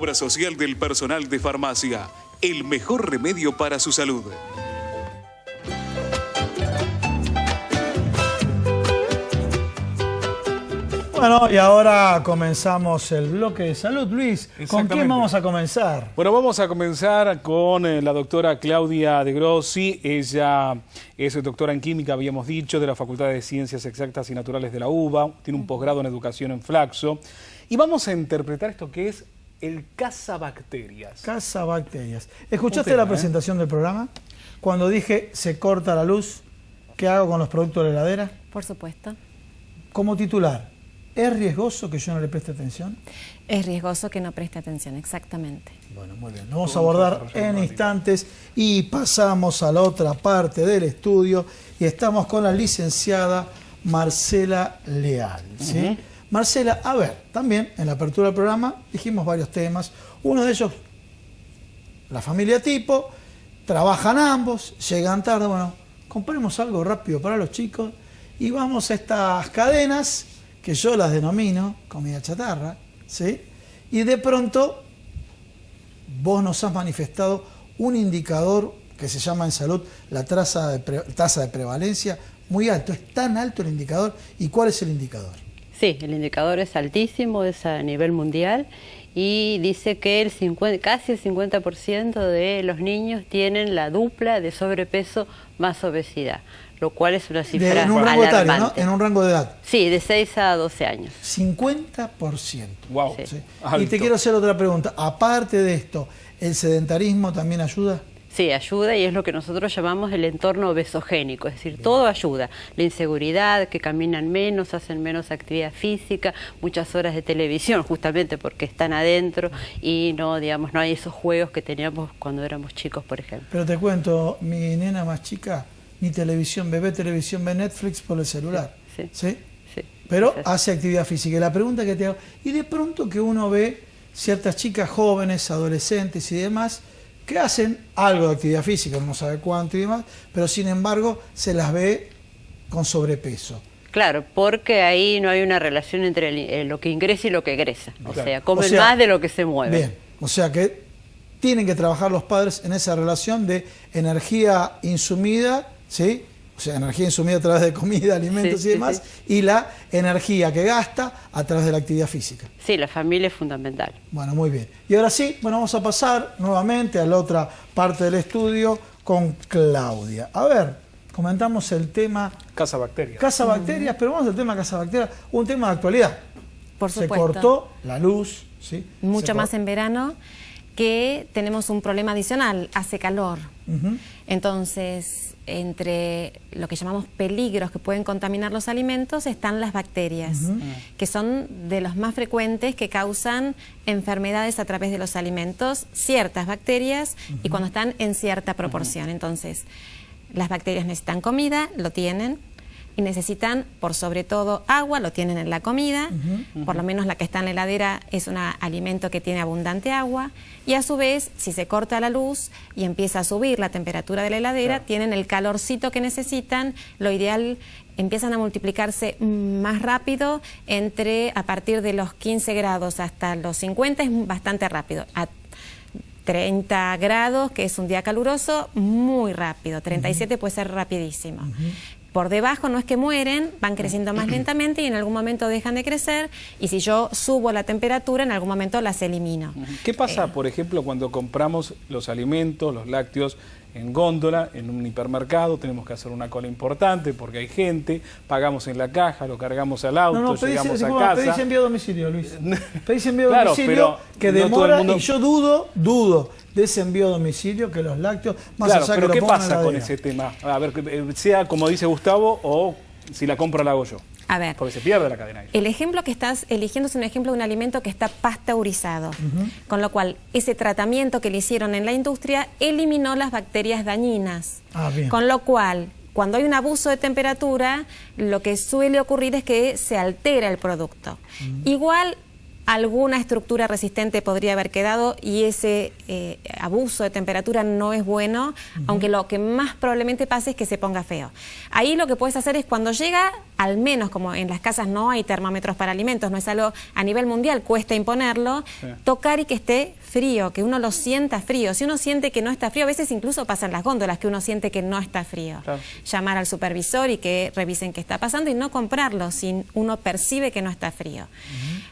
Obra social del personal de farmacia. El mejor remedio para su salud. Bueno, y ahora comenzamos el bloque de salud. Luis, ¿con quién vamos a comenzar? Bueno, vamos a comenzar con la doctora Claudia De Grossi. Ella es doctora en química, habíamos dicho, de la Facultad de Ciencias Exactas y Naturales de la UBA. Tiene un posgrado en educación en Flaxo. Y vamos a interpretar esto que es el cazabacterias. Cazabacterias. ¿Escuchaste la presentación del programa? Cuando dije se corta la luz, ¿qué hago con los productos de la heladera? Por supuesto. Como titular, ¿es riesgoso que yo no le preste atención? Es riesgoso que no preste atención, exactamente. Bueno, muy bien. Lo vamos a abordar en instantes y pasamos a la otra parte del estudio y estamos con la licenciada Marcela Leal, ¿sí? Marcela, a ver, también en la apertura del programa dijimos varios temas. Uno de ellos, la familia tipo, trabajan ambos, llegan tarde. Bueno, compremos algo rápido para los chicos y vamos a estas cadenas que yo las denomino comida chatarra, ¿sí? Y de pronto vos nos has manifestado un indicador que se llama en salud la tasa de prevalencia muy alto. ¿Es tan alto el indicador? ¿Y cuál es el indicador? Sí, el indicador es altísimo, es a nivel mundial y dice que casi el 50% de los niños tienen la dupla de sobrepeso más obesidad, lo cual es una cifra en un rango alarmante. etario, ¿no? En un rango de edad. Sí, de 6 a 12 años. 50%. Wow. Sí. ¿Sí? Y te quiero hacer otra pregunta. Aparte de esto, ¿el sedentarismo también ayuda? Sí, ayuda y es lo que nosotros llamamos el entorno obesogénico, es decir, todo ayuda. La inseguridad, que caminan menos, hacen menos actividad física, muchas horas de televisión justamente porque están adentro y no, digamos, no hay esos juegos que teníamos cuando éramos chicos, por ejemplo. Pero te cuento, mi nena más chica, ni televisión, ve Netflix por el celular. Sí. ¿Sí? Sí. Pero hace actividad física. Y la pregunta que te hago, y de pronto que uno ve ciertas chicas jóvenes, adolescentes y demás, que hacen algo de actividad física, no sabe cuánto y demás, pero sin embargo se las ve con sobrepeso. Claro, porque ahí no hay una relación entre lo que ingresa y lo que egresa. O sea, comen más de lo que se mueve. Bien, o sea que tienen que trabajar los padres en esa relación de energía insumida, ¿sí? O sea, energía insumida a través de comida, alimentos y demás, y la energía que gasta a través de la actividad física. Sí, la familia es fundamental. Bueno, muy bien. Y ahora sí, bueno, vamos a pasar nuevamente a la otra parte del estudio con Claudia. A ver, comentamos el tema Cazabacterias. Cazabacterias, pero vamos al tema cazabacterias, un tema de actualidad. Por supuesto. Se cortó la luz, ¿sí? Mucho más en verano, que tenemos un problema adicional, hace calor. Entonces, entre lo que llamamos peligros que pueden contaminar los alimentos están las bacterias, que son de los más frecuentes que causan enfermedades a través de los alimentos, ciertas bacterias y cuando están en cierta proporción. Entonces, las bacterias necesitan comida, lo tienen, y necesitan, por sobre todo, agua, lo tienen en la comida, por lo menos la que está en la heladera es un alimento que tiene abundante agua, y a su vez, si se corta la luz y empieza a subir la temperatura de la heladera, tienen el calorcito que necesitan, lo ideal, empiezan a multiplicarse más rápido, a partir de los 15 grados hasta los 50 es bastante rápido. A 30 grados, que es un día caluroso, muy rápido, 37 puede ser rapidísimo. Por debajo no es que mueren, van creciendo más lentamente y en algún momento dejan de crecer y si yo subo la temperatura en algún momento las elimino. ¿Qué pasa, por ejemplo, cuando compramos los alimentos, los lácteos en góndola, en un hipermercado? Tenemos que hacer una cola importante porque hay gente, pagamos en la caja, lo cargamos al auto, llegamos a casa. Pedís envío a domicilio, Luis. Pedís envío a Claro, domicilio que no todo el demora mundo... y yo dudo de ese envío a domicilio que los lácteos, más claro, allá pero que ¿qué lo pongan pasa en la con heladera? ese tema? A ver, sea como dice Gustavo o si la compra la hago yo. A ver, porque se pierde la cadena. El ejemplo que estás eligiendo es un ejemplo de un alimento que está pasteurizado, con lo cual ese tratamiento que le hicieron en la industria eliminó las bacterias dañinas, con lo cual cuando hay un abuso de temperatura lo que suele ocurrir es que se altera el producto. Igual alguna estructura resistente podría haber quedado y ese abuso de temperatura no es bueno, aunque lo que más probablemente pase es que se ponga feo. Ahí lo que puedes hacer es cuando llega, al menos como en las casas no hay termómetros para alimentos, no es algo a nivel mundial, cuesta imponerlo, tocar y que esté frío, que uno lo sienta frío. Si uno siente que no está frío, a veces incluso pasan las góndolas que uno siente que no está frío. Claro. Llamar al supervisor y que revisen qué está pasando y no comprarlo si uno percibe que no está frío.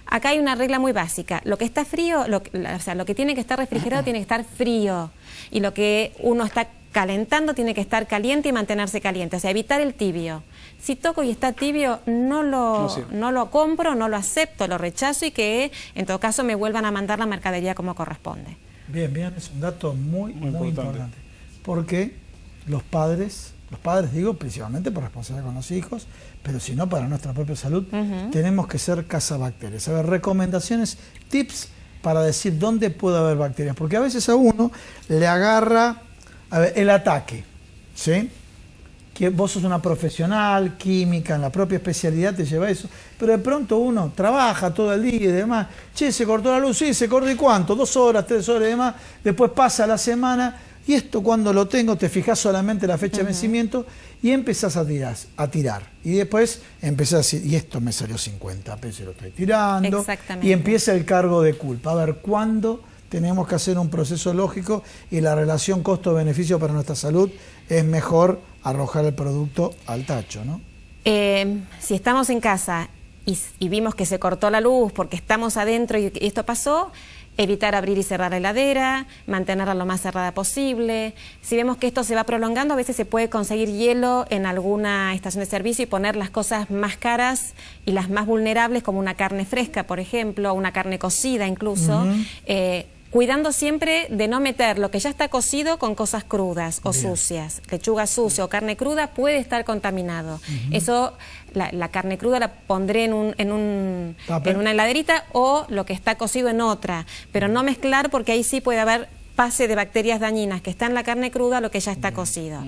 Acá hay una regla muy básica. Lo que está frío, o sea, lo que tiene que estar refrigerado tiene que estar frío. Y lo que uno está calentando tiene que estar caliente y mantenerse caliente. O sea, evitar el tibio. Si toco y está tibio, no lo compro, no lo acepto, lo rechazo y que en todo caso me vuelvan a mandar la mercadería como corresponde. Bien, es un dato muy importante. Porque los padres digo, principalmente por responsabilidad con los hijos, pero si no para nuestra propia salud, tenemos que ser cazabacterias. A ver, recomendaciones, tips para decir dónde puede haber bacterias. Porque a veces a uno le agarra el ataque, ¿sí? Que vos sos una profesional, química, en la propia especialidad te lleva eso, pero de pronto uno trabaja todo el día y demás, che, se cortó la luz, sí, se cortó, ¿y cuánto? 2 horas, 3 horas y demás, después pasa la semana, y esto cuando lo tengo, te fijas solamente la fecha de vencimiento y empezás a tirar. Y después empezás a decir, y esto me salió 50 pesos, lo estoy tirando, y empieza el cargo de culpa. A ver, ¿cuándo tenemos que hacer un proceso lógico y la relación costo-beneficio para nuestra salud es mejor arrojar el producto al tacho, ¿no? Si estamos en casa y vimos que se cortó la luz porque estamos adentro y esto pasó, evitar abrir y cerrar la heladera, mantenerla lo más cerrada posible. Si vemos que esto se va prolongando, a veces se puede conseguir hielo en alguna estación de servicio y poner las cosas más caras y las más vulnerables, como una carne fresca, por ejemplo, o una carne cocida incluso, cuidando siempre de no meter lo que ya está cocido con cosas crudas o sucias. Lechuga sucia o carne cruda puede estar contaminado. Eso, la carne cruda la pondré en una heladerita o lo que está cocido en otra. Pero no mezclar porque ahí sí puede haber pase de bacterias dañinas que está en la carne cruda lo que ya está cocido.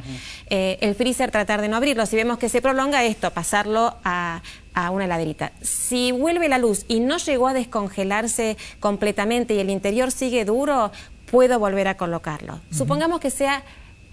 El freezer tratar de no abrirlo. Si vemos que se prolonga esto, pasarlo a una heladerita. Si vuelve la luz y no llegó a descongelarse completamente y el interior sigue duro, puedo volver a colocarlo. Supongamos que sea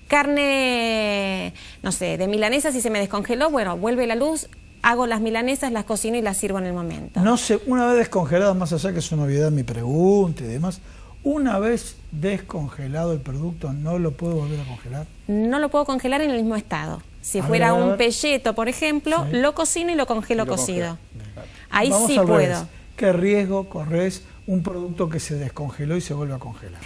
carne, no sé, de milanesa, si se me descongeló, bueno, vuelve la luz, hago las milanesas, las cocino y las sirvo en el momento. No sé, una vez descongelado, más allá que es una obviedad mi pregunta y demás, una vez descongelado el producto, ¿no lo puedo volver a congelar? No lo puedo congelar en el mismo estado. Si fuera un pelleto, por ejemplo, lo cocino y lo congelo cocido. Ahí sí puedo. ¿Qué riesgo corres un producto que se descongeló y se vuelve a congelar?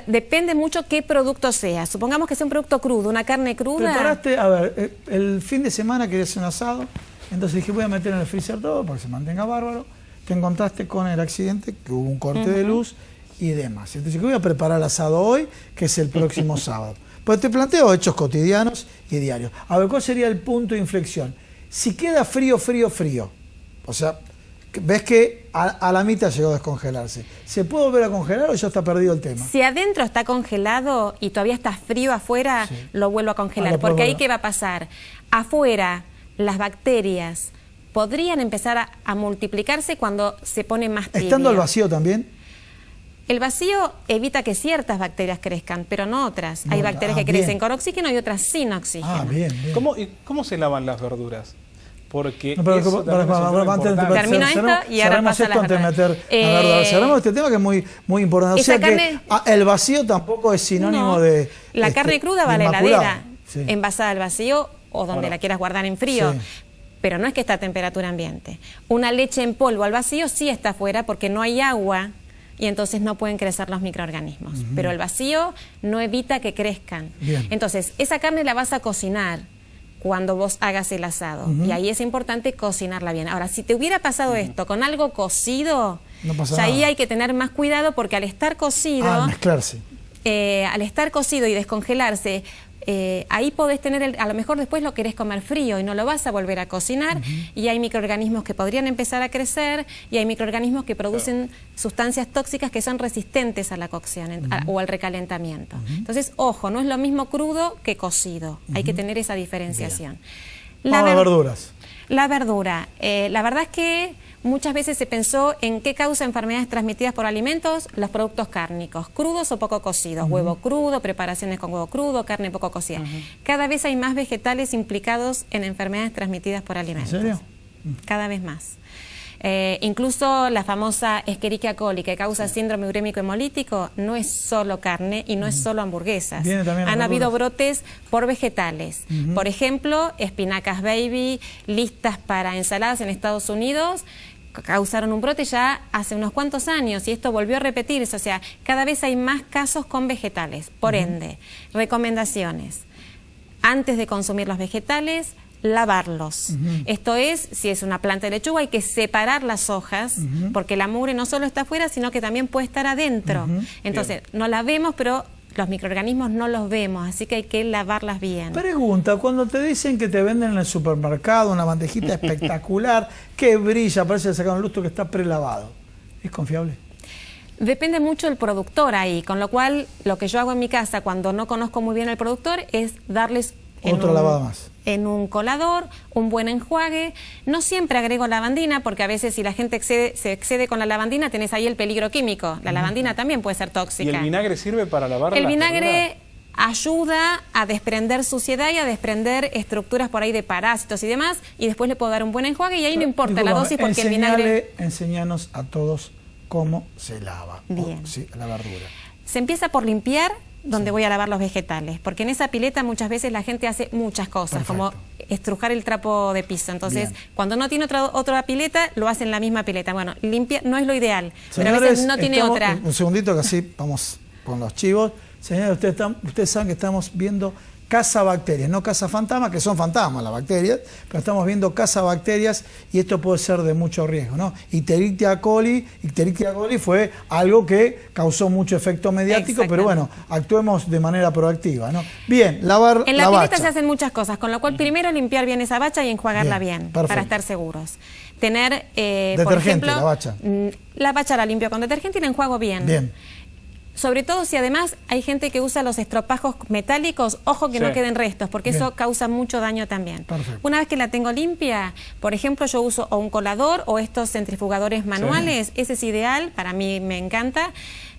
Depende mucho qué producto sea. Supongamos que sea un producto crudo, una carne cruda. Preparaste, a ver, el fin de semana quería hacer un asado, entonces dije voy a meter en el freezer todo para que se mantenga bárbaro. Te encontraste con el accidente, que hubo un corte de luz y demás. Entonces voy a preparar el asado hoy, que es el próximo sábado. Pues te planteo hechos cotidianos y diarios. A ver, ¿cuál sería el punto de inflexión? Si queda frío, o sea, ves que a la mitad llegó a descongelarse, ¿se puede volver a congelar o ya está perdido el tema? Si adentro está congelado y todavía está frío afuera, lo vuelvo a congelar. Porque ahí, ¿qué va a pasar? Afuera, las bacterias podrían empezar a multiplicarse cuando se pone más tibio. ¿Estando al vacío también? El vacío evita que ciertas bacterias crezcan, pero no otras. Hay bacterias que crecen con oxígeno y otras sin oxígeno. Bien. ¿Cómo se lavan las verduras? Porque termino esto y ahora pasa la verdura. Cerramos este tema que es muy importante. O sea que el vacío tampoco es sinónimo de... La carne cruda va a la heladera, envasada al vacío o donde la quieras guardar en frío. Pero no es que está a temperatura ambiente. Una leche en polvo al vacío sí está afuera porque no hay agua y entonces no pueden crecer los microorganismos. Pero el vacío no evita que crezcan. Entonces, esa carne la vas a cocinar cuando vos hagas el asado. Y ahí es importante cocinarla bien. Ahora, si te hubiera pasado esto con algo cocido, ahí hay que tener más cuidado porque al estar cocido... mezclarse. Al estar cocido y descongelarse... ahí podés tener, a lo mejor después lo querés comer frío y no lo vas a volver a cocinar y hay microorganismos que podrían empezar a crecer y hay microorganismos que producen sustancias tóxicas que son resistentes a la cocción o al recalentamiento. Entonces, ojo, no es lo mismo crudo que cocido, hay que tener esa diferenciación. Las verduras. La verdura, la verdad es que muchas veces se pensó en qué causa enfermedades transmitidas por alimentos, los productos cárnicos, crudos o poco cocidos, huevo crudo, preparaciones con huevo crudo, carne poco cocida. Cada vez hay más vegetales implicados en enfermedades transmitidas por alimentos. ¿En serio? Cada vez más. Incluso la famosa Escherichia coli, que causa síndrome urémico hemolítico, no es solo carne y no es solo hamburguesas. Han habido brotes por vegetales. Por ejemplo, espinacas baby listas para ensaladas en Estados Unidos causaron un brote ya hace unos cuantos años y esto volvió a repetirse. O sea, cada vez hay más casos con vegetales. Por ende, recomendaciones. Antes de consumir los vegetales, lavarlos. Esto es, si es una planta de lechuga, hay que separar las hojas, porque la mugre no solo está afuera, sino que también puede estar adentro. Entonces, no la vemos, pero los microorganismos no los vemos, así que hay que lavarlas bien. Pregunta, cuando te dicen que te venden en el supermercado una bandejita espectacular, que brilla, parece que sacaron lustro, que está prelavado, ¿es confiable? Depende mucho del productor ahí, con lo cual lo que yo hago en mi casa cuando no conozco muy bien al productor es darles otro lavado más. En un colador, un buen enjuague. No siempre agrego lavandina, porque a veces si la gente se excede con la lavandina, tenés ahí el peligro químico. La lavandina también puede ser tóxica. ¿Y el vinagre sirve para lavar El vinagre ayuda a desprender suciedad y a desprender estructuras por ahí de parásitos y demás, y después le puedo dar un buen enjuague y ahí no importa la dosis porque el vinagre... Enseñanos a todos cómo se lava la verdura. Se empieza por limpiar donde voy a lavar los vegetales, porque en esa pileta muchas veces la gente hace muchas cosas, como estrujar el trapo de piso. Entonces, cuando no tiene otra pileta, lo hace en la misma pileta. Bueno, limpia no es lo ideal, pero a veces no tiene otra. Un segundito que así vamos con los chivos. Señores, ustedes saben que estamos viendo cazabacterias, no cazafantasmas, que son fantasmas las bacterias, pero estamos viendo cazabacterias y esto puede ser de mucho riesgo, ¿no? Ictericia coli fue algo que causó mucho efecto mediático, pero bueno, actuemos de manera proactiva, ¿no? Bien, lavar en la pileta se hacen muchas cosas, con lo cual primero limpiar bien esa bacha y enjuagarla bien para estar seguros. Tener, por ejemplo, la bacha la limpio con detergente y la enjuago bien. Sobre todo si además hay gente que usa los estropajos metálicos, ojo que no queden restos, porque eso causa mucho daño también. Una vez que la tengo limpia, por ejemplo, yo uso o un colador o estos centrifugadores manuales, ese es ideal, para mí me encanta.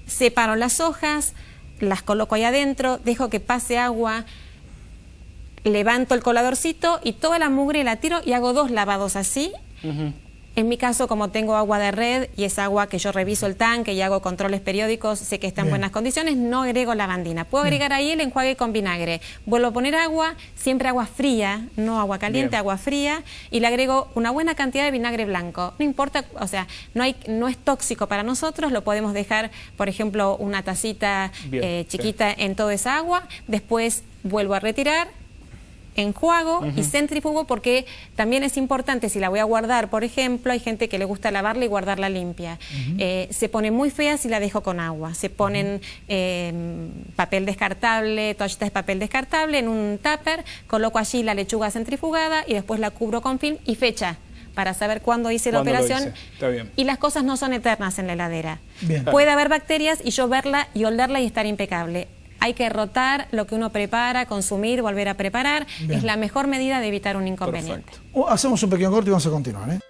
Separo las hojas, las coloco ahí adentro, dejo que pase agua, levanto el coladorcito y toda la mugre la tiro y hago 2 lavados así. En mi caso, como tengo agua de red y es agua que yo reviso el tanque y hago controles periódicos, sé que está en buenas condiciones, no agrego lavandina. Puedo agregar ahí el enjuague con vinagre. Vuelvo a poner agua, siempre agua fría, no agua caliente, agua fría, y le agrego una buena cantidad de vinagre blanco. No importa, o sea, no es tóxico para nosotros, lo podemos dejar, por ejemplo, una tacita chiquita en toda esa agua, después vuelvo a retirar, enjuago y centrifugo, porque también es importante, si la voy a guardar, por ejemplo, hay gente que le gusta lavarla y guardarla limpia. Se pone muy fea si la dejo con agua. Se ponen papel descartable, toallitas de papel descartable en un tupper, coloco allí la lechuga centrifugada y después la cubro con film y fecha para saber cuándo hice la operación. Está bien. Y las cosas no son eternas en la heladera. Puede haber bacterias y yo verla y olerla y estar impecable. Hay que rotar lo que uno prepara, consumir, volver a preparar. Es la mejor medida de evitar un inconveniente. Hacemos un pequeño corte y vamos a continuar, ¿eh?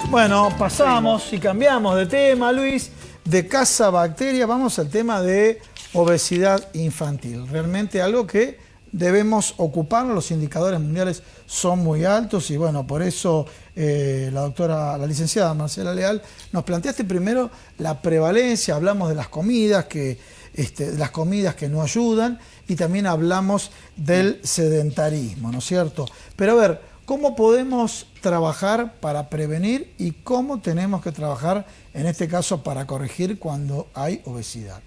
Bueno, pasamos y cambiamos de tema, Luis, de cazabacterias, vamos al tema de obesidad infantil. Realmente algo que debemos ocuparnos, los indicadores mundiales son muy altos y bueno, por eso la licenciada Marcela Leal, nos planteaste primero la prevalencia, hablamos de las comidas que no ayudan y también hablamos del sedentarismo, ¿no es cierto? Pero a ver, ¿cómo podemos trabajar para prevenir y cómo tenemos que trabajar en este caso para corregir cuando hay obesidad?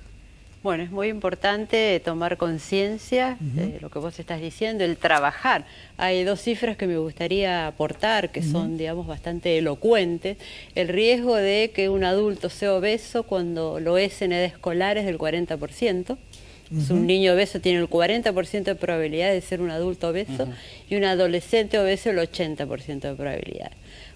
Bueno, es muy importante tomar conciencia de lo que vos estás diciendo, el trabajar. Hay 2 cifras que me gustaría aportar, que son, digamos, bastante elocuentes. El riesgo de que un adulto sea obeso cuando lo es en edad escolar es del 40%. Un niño obeso tiene el 40% de probabilidad de ser un adulto obeso y un adolescente obeso el 80% de probabilidad.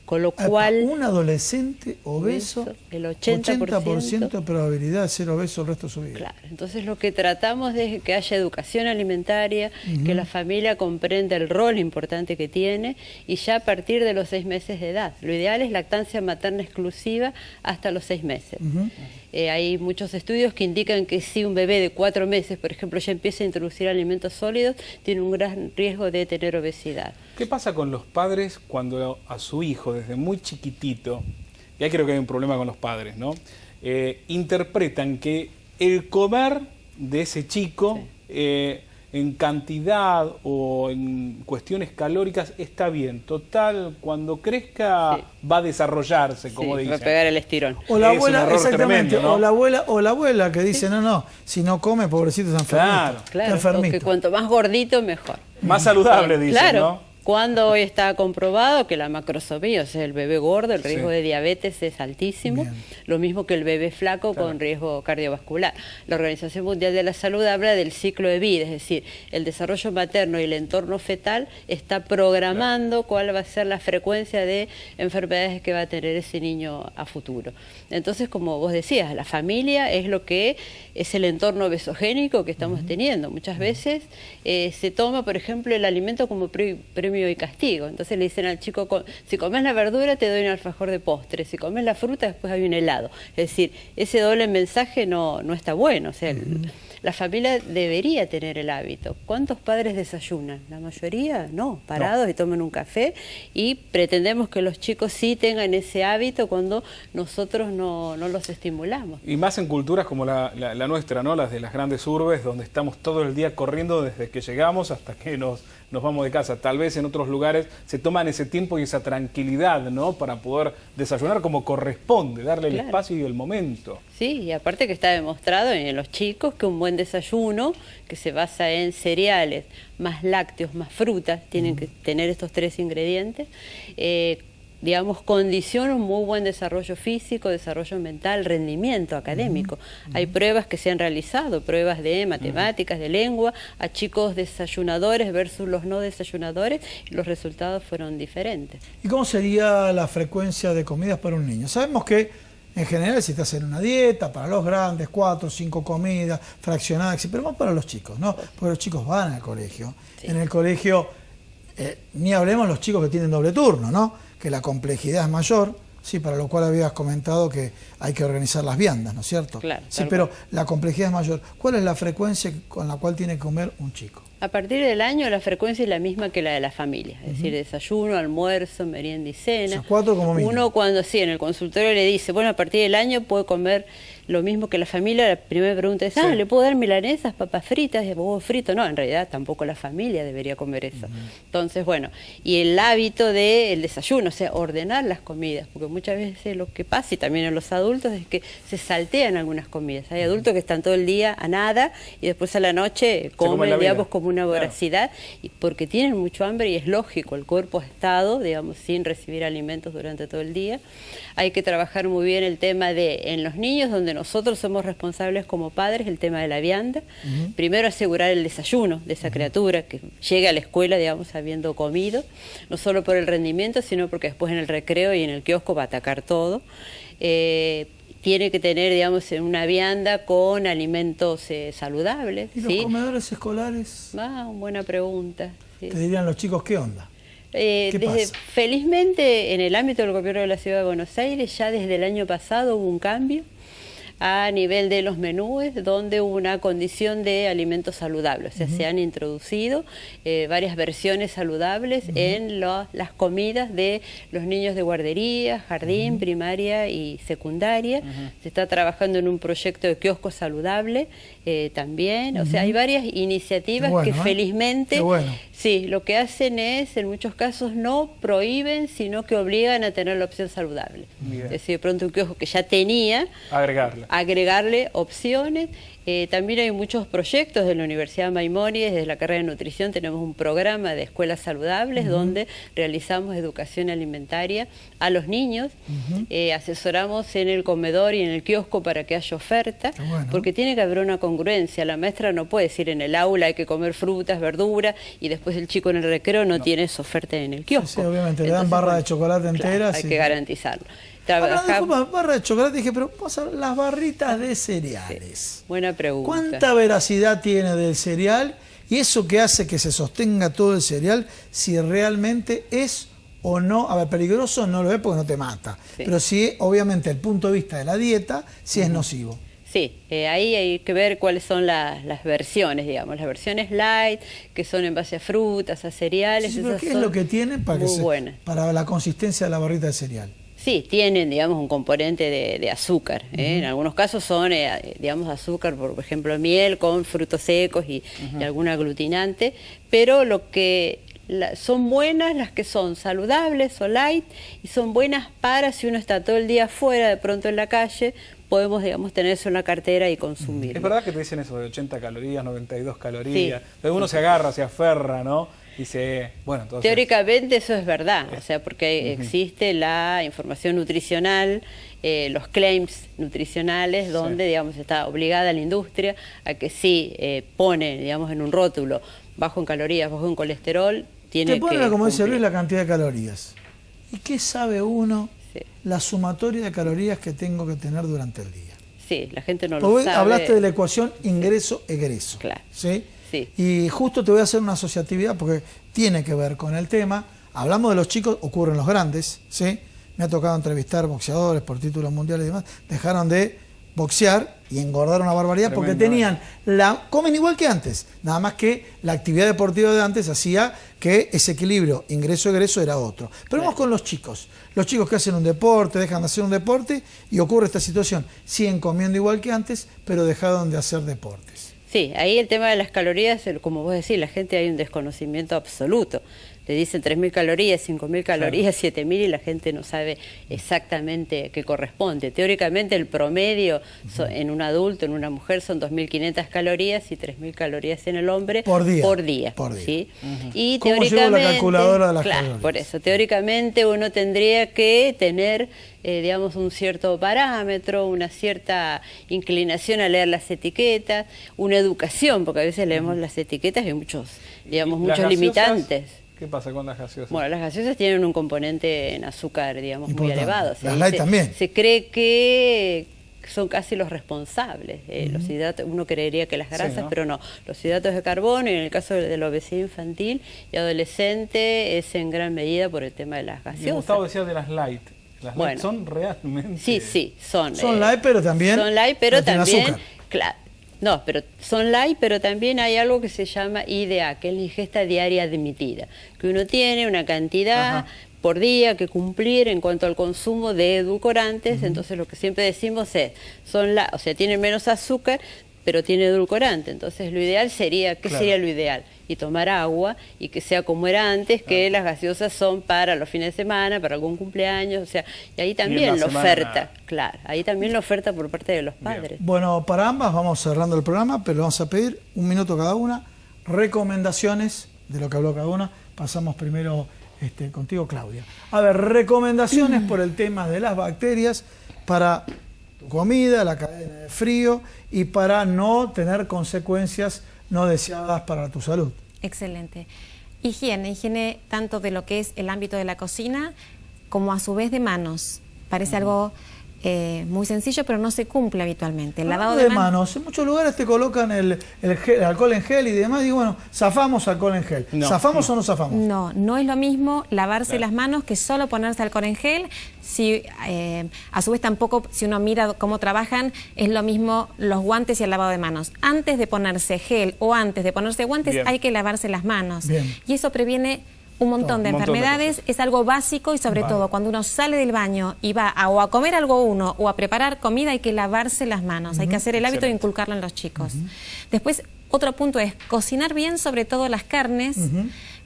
Con lo cual... Un adolescente obeso, el 80% de probabilidad de ser obeso el resto de su vida. Claro, entonces lo que tratamos es que haya educación alimentaria, que la familia comprenda el rol importante que tiene y ya a partir de los 6 meses de edad. Lo ideal es lactancia materna exclusiva hasta los 6 meses. Hay muchos estudios que indican que si un bebé de 4 meses, por ejemplo, ya empieza a introducir alimentos sólidos, tiene un gran riesgo de tener obesidad. ¿Qué pasa con los padres cuando a su hijo, desde muy chiquitito, y ahí creo que hay un problema con los padres, ¿no? Interpretan que el comer de ese chico en cantidad o en cuestiones calóricas está bien. Total, cuando crezca va a desarrollarse, como dicen. Va a pegar el estirón. O la Es abuela, un error exactamente, tremendo, ¿no? o la abuela que dice, no, si no come, pobrecito, está enfermito. Claro, está enfermito. porque cuanto más gordito, mejor. Más saludable, dicen, claro. ¿no? Cuando hoy está comprobado que la macrosomía, o sea, el bebé gordo, el riesgo Sí. de diabetes es altísimo, Bien. lo mismo que el bebé flaco con riesgo cardiovascular. La Organización Mundial de la Salud habla del ciclo de vida, es decir, el desarrollo materno y el entorno fetal está programando cuál va a ser la frecuencia de enfermedades que va a tener ese niño a futuro. Entonces, como vos decías, la familia es lo que es el entorno obesogénico que estamos teniendo. Muchas veces se toma, por ejemplo, el alimento como premio y castigo. Entonces le dicen al chico, si comes la verdura te doy un alfajor de postre, si comes la fruta después hay un helado. Es decir, ese doble mensaje no está bueno. O sea, la familia debería tener el hábito. ¿Cuántos padres desayunan? La mayoría no, parados y toman un café, y pretendemos que los chicos sí tengan ese hábito cuando nosotros no los estimulamos. Y más en culturas como la nuestra, ¿no? Las de las grandes urbes, donde estamos todo el día corriendo desde que llegamos hasta que nos vamos de casa. Tal vez en otros lugares se toman ese tiempo y esa tranquilidad, ¿no? Para poder desayunar como corresponde, darle el espacio y el momento. Sí, y aparte que está demostrado en los chicos que un buen desayuno, que se basa en cereales, más lácteos, más frutas, tienen que tener estos 3 ingredientes, digamos, condiciona un muy buen desarrollo físico, desarrollo mental, rendimiento académico. Hay pruebas que se han realizado, pruebas de matemáticas, de lengua, a chicos desayunadores versus los no desayunadores, y los resultados fueron diferentes. ¿Y cómo sería la frecuencia de comidas para un niño? Sabemos que en general si estás en una dieta, para los grandes, 4 o 5 comidas, fraccionadas, pero más para los chicos, ¿no? Porque los chicos van al colegio. Sí. En el colegio, ni hablemos los chicos que tienen doble turno, ¿no? Que la complejidad es mayor, sí, para lo cual habías comentado que hay que organizar las viandas, ¿no es cierto? Claro. Sí, pero la complejidad es mayor. ¿Cuál es la frecuencia con la cual tiene que comer un chico? A partir del año la frecuencia es la misma que la de la familia, es decir, desayuno, almuerzo, merienda y cena. O sea, 4 como mínimo. Uno cuando sí, en el consultorio le dice, bueno, a partir del año puede comer lo mismo que la familia. La primera pregunta es, ¿le puedo dar milanesas, papas fritas, huevo frito? No, en realidad tampoco la familia debería comer eso. Entonces, bueno, y el hábito del desayuno, o sea, ordenar las comidas, porque muchas veces lo que pasa, y también en los adultos, es que se saltean algunas comidas. Hay adultos que están todo el día a nada y después a la noche comen, digamos, como una voracidad, y porque tienen mucho hambre, y es lógico, el cuerpo ha estado, digamos, sin recibir alimentos durante todo el día. Hay que trabajar muy bien el tema en los niños, donde nosotros somos responsables como padres, el tema de la vianda. Primero asegurar el desayuno de esa criatura, que llegue a la escuela, digamos, habiendo comido, no solo por el rendimiento, sino porque después en el recreo y en el kiosco va a atacar todo. Tiene que tener, digamos, una vianda con alimentos saludables. ¿Y los comedores escolares? Buena pregunta. Sí. Te dirían los chicos, ¿qué onda? ¿Qué pasa? Felizmente, en el ámbito del gobierno de la Ciudad de Buenos Aires, ya desde el año pasado hubo un cambio a nivel de los menúes, donde hubo una condición de alimentos saludables. O sea, se han introducido varias versiones saludables en las comidas de los niños de guardería, jardín, primaria y secundaria. Se está trabajando en un proyecto de kiosco saludable también. O sea, hay varias iniciativas que felizmente, sí, lo que hacen es, en muchos casos, no prohíben, sino que obligan a tener la opción saludable. Es decir, de pronto un kiosco que ya tenía, agregarle opciones. También hay muchos proyectos de la Universidad Maimónides, desde la carrera de nutrición tenemos un programa de escuelas saludables donde realizamos educación alimentaria a los niños, asesoramos en el comedor y en el kiosco para que haya oferta, porque tiene que haber una congruencia. La maestra no puede decir en el aula hay que comer frutas, verduras y después el chico en el recreo no tiene esa oferta en el kiosco. Sí, obviamente, le dan barra de chocolate entera. Hay que garantizarlo. Disculpa, barra de chocolate, dije, pero vamos a ver, las barritas de cereales. Sí, buena pregunta. ¿Cuánta veracidad tiene del cereal? Y eso que hace que se sostenga todo el cereal, si realmente es o no, a ver, peligroso no lo es porque no te mata, pero sí, obviamente, el punto de vista de la dieta, sí es nocivo. Sí, ahí hay que ver cuáles son las versiones, digamos, las versiones light, que son en base a frutas, a cereales. Sí, pero ¿qué es lo que tienen para la consistencia de la barrita de cereal? Sí, tienen, digamos, un componente de azúcar. En algunos casos son, digamos, azúcar, por ejemplo, miel con frutos secos y algún aglutinante, pero lo que son buenas las que son saludables o light, y son buenas para si uno está todo el día afuera, de pronto en la calle, podemos, digamos, tener eso en la cartera y consumir. Es verdad que te dicen eso de 80 calorías, 92 calorías, pero uno se agarra, se aferra, ¿no? Dice, bueno, entonces... Teóricamente eso es verdad, o sea, porque existe la información nutricional, los claims nutricionales, donde, digamos, está obligada la industria a que sí pone, digamos, en un rótulo bajo en calorías, bajo en colesterol, tiene que... Te pone, como dice Luis, la cantidad de calorías. ¿Y qué sabe uno la sumatoria de calorías que tengo que tener durante el día? Sí, la gente no lo sabe. Hablaste de la ecuación ingreso-egreso. Claro. ¿Sí? Sí. Y justo te voy a hacer una asociatividad porque tiene que ver con el tema. Hablamos de los chicos, ocurren los grandes, ¿sí? Me ha tocado entrevistar boxeadores por títulos mundiales y demás. Dejaron de boxear y engordaron una barbaridad porque tenían comen igual que antes, nada más que la actividad deportiva de antes hacía que ese equilibrio ingreso-egreso era otro. Pero vamos con los chicos que hacen un deporte, dejan de hacer un deporte y ocurre esta situación. Siguen comiendo igual que antes, pero dejaron de hacer deportes. Sí, ahí el tema de las calorías, como vos decís, la gente hay un desconocimiento absoluto. Le dicen 3.000 calorías, 5.000 calorías, 7.000 y la gente no sabe exactamente qué corresponde. Teóricamente el promedio en un adulto, en una mujer, son 2.500 calorías y 3.000 calorías en el hombre por día. ¿Sí? Y ¿Cómo teóricamente, llegó la calculadora de las calorías? Por eso, teóricamente uno tendría que tener, digamos, un cierto parámetro, una cierta inclinación a leer las etiquetas, una educación, porque a veces leemos las etiquetas y hay muchos, digamos, muchos limitantes. ¿Qué pasa con las gaseosas? Bueno, las gaseosas tienen un componente en azúcar, digamos, muy elevado. Las light también. Se cree que son casi los responsables. Los hidratos, uno creería que las grasas, pero no. Los hidratos de carbono, y en el caso de la obesidad infantil y adolescente, es en gran medida por el tema de las gaseosas. Gustavo decía de las light. Las light son realmente... Sí, son. Son light, pero también... Son light, pero también... azúcar. Claro. No, pero son light, pero también hay algo que se llama IDA, que es la ingesta diaria admitida, que uno tiene una cantidad por día que cumplir en cuanto al consumo de edulcorantes. Entonces lo que siempre decimos es, o sea, tienen menos azúcar, pero tiene edulcorante. Entonces lo ideal sería, ¿qué sería lo ideal? Y tomar agua y que sea como era antes, que las gaseosas son para los fines de semana, para algún cumpleaños, o sea, y ahí también la oferta, ahí también la oferta por parte de los padres. Bueno, para ambas vamos cerrando el programa, pero vamos a pedir 1 minuto cada una, recomendaciones de lo que habló cada una. Pasamos primero contigo, Claudia. A ver, recomendaciones por el tema de las bacterias para tu comida, la cadena de frío y para no tener consecuencias no deseadas para tu salud. Excelente. Higiene tanto de lo que es el ámbito de la cocina como a su vez de manos. Parece algo muy sencillo, pero no se cumple habitualmente. El lavado de manos. En muchos lugares te colocan el alcohol en gel y demás. Digo, bueno, zafamos alcohol en gel. ¿Zafamos o no zafamos? No, no es lo mismo lavarse las manos que solo ponerse alcohol en gel. Si, a su vez tampoco, si uno mira cómo trabajan, es lo mismo los guantes y el lavado de manos. Antes de ponerse gel o antes de ponerse guantes hay que lavarse las manos. Y eso previene un montón de enfermedades, es algo básico y sobre todo cuando uno sale del baño y va o a comer algo o a preparar comida, hay que lavarse las manos, hay que hacer el hábito de inculcarlo en los chicos. Después, otro punto es cocinar bien, sobre todo las carnes,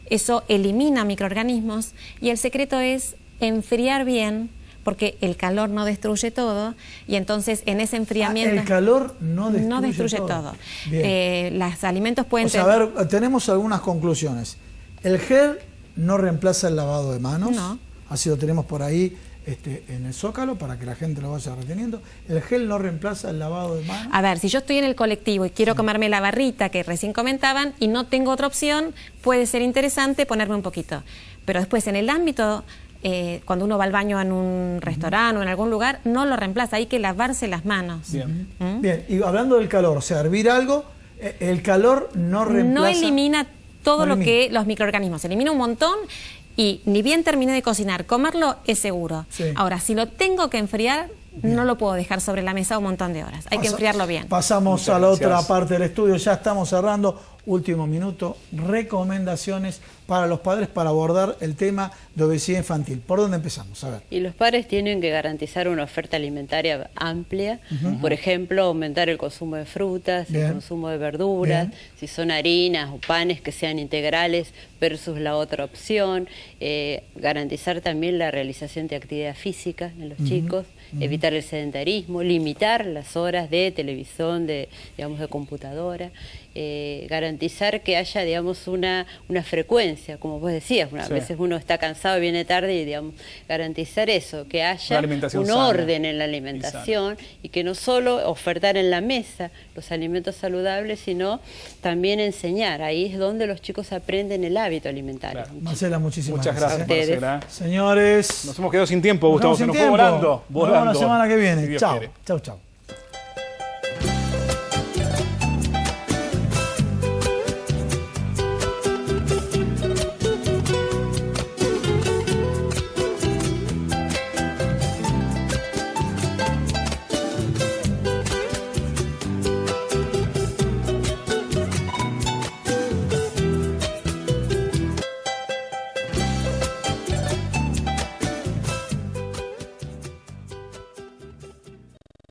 eso elimina microorganismos y el secreto es enfriar bien porque el calor no destruye todo y entonces en ese enfriamiento... el calor no destruye todo. Bien. Los alimentos pueden... O sea, a ver, tenemos algunas conclusiones. El gel no reemplaza el lavado de manos. No. Así lo tenemos por ahí en el Zócalo para que la gente lo vaya reteniendo. El gel no reemplaza el lavado de manos. A ver, si yo estoy en el colectivo y quiero comerme la barrita que recién comentaban y no tengo otra opción, puede ser interesante ponerme un poquito. Pero después en el ámbito, cuando uno va al baño en un restaurante o en algún lugar, no lo reemplaza, hay que lavarse las manos. Bien. Bien, y hablando del calor, o sea, hervir algo, el calor no reemplaza... No elimina todo no lo que los microorganismos, elimina un montón. Y ni bien terminé de cocinar, comerlo es seguro. Sí. Ahora, si lo tengo que enfriar, no lo puedo dejar sobre la mesa un montón de horas. Hay que enfriarlo bien. Pasamos Muchas a la gracias. otra parte del estudio, ya estamos cerrando. Último minuto, recomendaciones para los padres para abordar el tema de obesidad infantil. ¿Por dónde empezamos? A ver. Y los padres tienen que garantizar una oferta alimentaria amplia, por ejemplo, aumentar el consumo de frutas, Bien. el consumo de verduras, Bien. si son harinas o panes que sean integrales versus la otra opción, garantizar también la realización de actividad física en los chicos, evitar el sedentarismo, limitar las horas de televisión, de computadora, garantizar que haya, digamos, una frecuencia, como vos decías, a Sí. veces uno está cansado y viene tarde y, digamos, garantizar eso, que haya alimentación un sana orden en la alimentación y que no solo ofertar en la mesa los alimentos saludables, sino también enseñar. Ahí es donde los chicos aprenden el hábito alimentario. Claro. Marcela, muchísimas Muchas gracias. gracias, Ustedes. Marcela. Señores, Nos hemos quedado sin tiempo, Gustavo, nos se quedamos nos sin fue tiempo. volando. Nos vemos la semana que Si viene. Dios Chao, quiere. chao, chao.